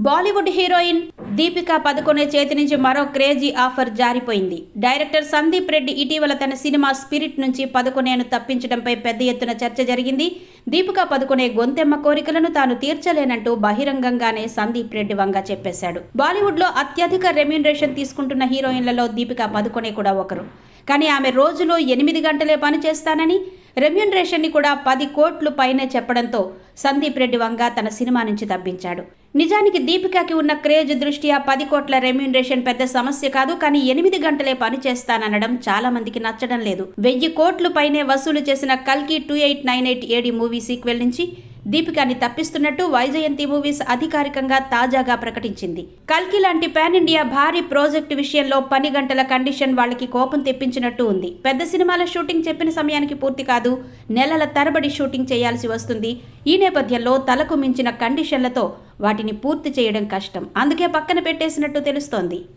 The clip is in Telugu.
బాలీవుడ్ హీరోయిన్ దీపికా పదుకొనే చేతి నుంచి మరో క్రేజీ ఆఫర్ జారిపోయింది. డైరెక్టర్ సందీప్ రెడ్డి ఇటీవల తన సినిమా స్పిరిట్ నుంచి పదుకొనేను తప్పించడంపై పెద్ద ఎత్తున చర్చ జరిగింది. దీపికా పదుకొనే గొంతెమ్మ కోరికలను తాను తీర్చలేనంటూ బహిరంగంగానే సందీప్ రెడ్డి వంగ చెప్పేశాడు. బాలీవుడ్ లో అత్యధిక రెమ్యూనరేషన్ తీసుకుంటున్న హీరోయిన్లలో దీపికా పదుకొనే కూడా ఒకరు. కానీ ఆమె రోజులో 8 గంటలే పని చేస్తానని, రెమ్యూనరేషన్ ని కూడా 10 కోట్లు పైనే చెప్పడంతో సందీప్ రెడ్డి వంగ తన సినిమా నుంచి తప్పించాడు. నిజానికి దీపికాకి ఉన్న క్రేజ్ దృష్ట్యా 10 కోట్ల రెమ్యూనరేషన్ పెద్ద సమస్య కాదు. కానీ 8 గంటలే పని చేస్తాననడం చాలా మందికి నచ్చడం లేదు. 1000 కోట్లు పైనే వసూలు చేసిన కల్కి 2898 AD మూవీ సీక్వెల్ నుంచి దీపికాని తప్పిస్తున్నట్టు వైజయంతి మూవీస్ అధికారికంగా తాజాగా ప్రకటించింది. కల్కి లాంటి పాన్ ఇండియా భారీ ప్రాజెక్టు విషయంలో 10 గంటల కండిషన్ వాళ్ళకి కోపం తెప్పించినట్టు ఉంది. పెద్ద సినిమాల షూటింగ్ చెప్పిన సమయానికి పూర్తి కాదు, నెలల తరబడి షూటింగ్ చేయాల్సి వస్తుంది. ఈ నేపథ్యంలో తలకు మించిన కండిషన్లతో వాటిని పూర్తి చేయడం కష్టం. అందుకే పక్కన పెట్టేసినట్టు తెలుస్తోంది.